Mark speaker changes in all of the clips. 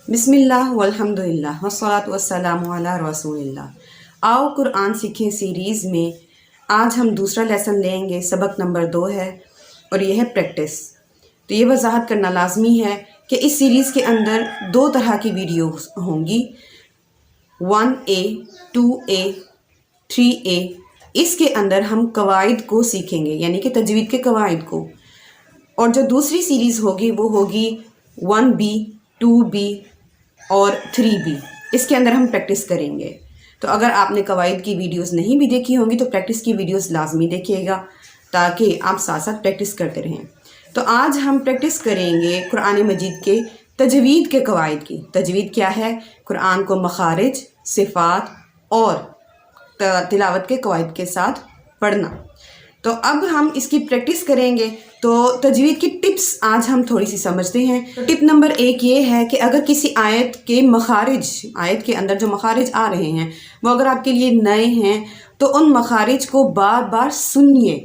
Speaker 1: بسم اللہ والحمدللہ والصلاۃ والسلام علی رسول اللہ۔ آؤ قرآن سیکھیں سیریز میں آج ہم دوسرا لیسن لیں گے، سبق نمبر 2 ہے اور یہ ہے پریکٹس۔ تو یہ وضاحت کرنا لازمی ہے کہ اس سیریز کے اندر 2 طرح کی ویڈیوز ہوں گی، 1A 2A 3A۔ اس کے اندر ہم قواعد کو سیکھیں گے، یعنی کہ تجوید کے قواعد کو، اور جو دوسری سیریز ہوگی وہ ہوگی 1B 2B اور 3B۔ اس کے اندر ہم پریکٹس کریں گے۔ تو اگر آپ نے قواعد کی ویڈیوز نہیں بھی دیکھی ہوں گی تو پریکٹس کی ویڈیوز لازمی دیکھیے گا تاکہ آپ ساتھ ساتھ پریکٹس کرتے رہیں۔ تو آج ہم پریکٹس کریں گے قرآن مجید کے تجوید کے قواعد کی۔ تجوید کیا ہے؟ قرآن کو مخارج، صفات اور تلاوت کے قواعد کے ساتھ پڑھنا۔ تو اب ہم اس کی پریکٹس کریں گے۔ تو تجوید کی ٹپس آج ہم تھوڑی سی سمجھتے ہیں۔ ٹپ نمبر 1 یہ ہے کہ اگر کسی آیت کے مخارج، آیت کے اندر جو مخارج آ رہے ہیں وہ اگر آپ کے لیے نئے ہیں تو ان مخارج کو بار بار سنیے۔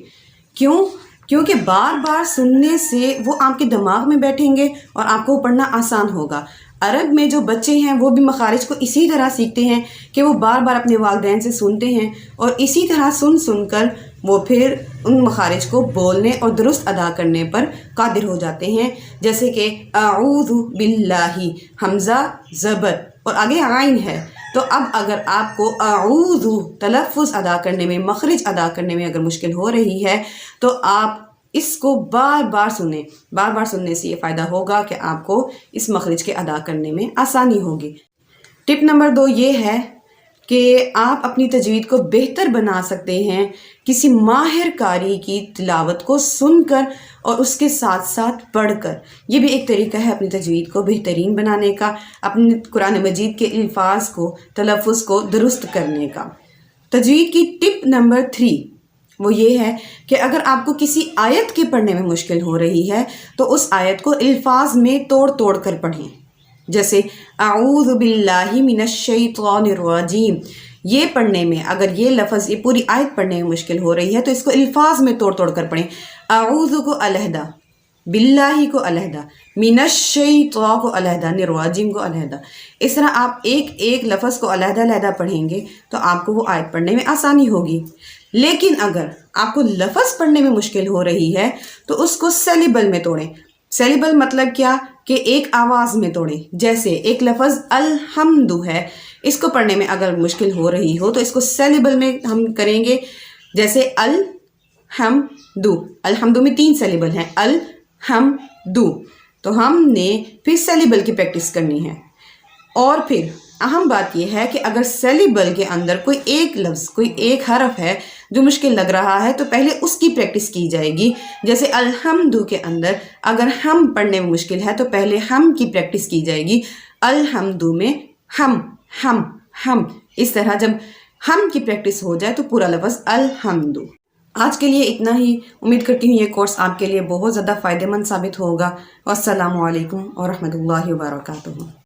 Speaker 1: کیونکہ بار بار سننے سے وہ آپ کے دماغ میں بیٹھیں گے اور آپ کو پڑھنا آسان ہوگا۔ عرب میں جو بچے ہیں وہ بھی مخارج کو اسی طرح سیکھتے ہیں کہ وہ بار بار اپنے والدین سے سنتے ہیں اور اسی طرح سن کر وہ پھر ان مخارج کو بولنے اور درست ادا کرنے پر قادر ہو جاتے ہیں۔ جیسے کہ اعوذ باللہ، حمزہ زبر اور آگے عین ہے۔ تو اب اگر آپ کو اعوذ تلفظ ادا کرنے میں، مخرج ادا کرنے میں اگر مشکل ہو رہی ہے تو آپ اس کو بار بار سنیں۔ بار بار سننے سے یہ فائدہ ہوگا کہ آپ کو اس مخرج کے ادا کرنے میں آسانی ہوگی۔ ٹپ نمبر 2 یہ ہے کہ آپ اپنی تجوید کو بہتر بنا سکتے ہیں کسی ماہر قاری کی تلاوت کو سن کر اور اس کے ساتھ ساتھ پڑھ کر۔ یہ بھی ایک طریقہ ہے اپنی تجوید کو بہترین بنانے کا، اپنے قرآن مجید کے الفاظ کو، تلفظ کو درست کرنے کا۔ تجوید کی ٹپ نمبر 3 وہ یہ ہے کہ اگر آپ کو کسی آیت کے پڑھنے میں مشکل ہو رہی ہے تو اس آیت کو الفاظ میں توڑ کر پڑھیں۔ جیسے اعوذ باللہ من الشیطان الرجیم، یہ پڑھنے میں اگر یہ لفظ، یہ پوری آیت پڑھنے میں مشکل ہو رہی ہے تو اس کو الفاظ میں توڑ کر پڑھیں۔ اعوذ کو علیحدہ، باللہ کو علیحدہ، من الشیطان کو علیحدہ، الرجیم کو علیحدہ۔ اس طرح آپ ایک لفظ کو علیحدہ پڑھیں گے تو آپ کو وہ آیت پڑھنے میں آسانی ہوگی۔ لیکن اگر آپ کو لفظ پڑھنے میں مشکل ہو رہی ہے تو اس کو سیلیبل میں توڑیں۔ سیلیبل مطلب کیا کہ ایک آواز میں توڑیں۔ جیسے ایک لفظ الحمد ہے، اس کو پڑھنے میں اگر مشکل ہو رہی ہو تو اس کو سیلیبل میں ہم کریں گے۔ جیسے الحمد، الحمد میں 3 سیلیبل ہیں، الحمد۔ تو ہم نے پھر سیلیبل کی پریکٹس کرنی ہے۔ اور پھر اہم بات یہ ہے کہ اگر سیلیبل کے اندر کوئی ایک لفظ، کوئی ایک حرف ہے جو مشکل لگ رہا ہے تو پہلے اس کی پریکٹس کی جائے گی۔ جیسے الحمد کے اندر اگر ہم پڑھنے میں مشکل ہے تو پہلے ہم کی پریکٹس کی جائے گی۔ الحمد میں ہم، اس طرح جب ہم کی پریکٹس ہو جائے تو پورا لفظ الحمد۔ آج کے لیے اتنا ہی۔ امید کرتی ہوں یہ کورس آپ کے لیے بہت زیادہ فائدہ مند ثابت ہوگا۔ والسلام علیکم ورحمۃ اللہ وبرکاتہ۔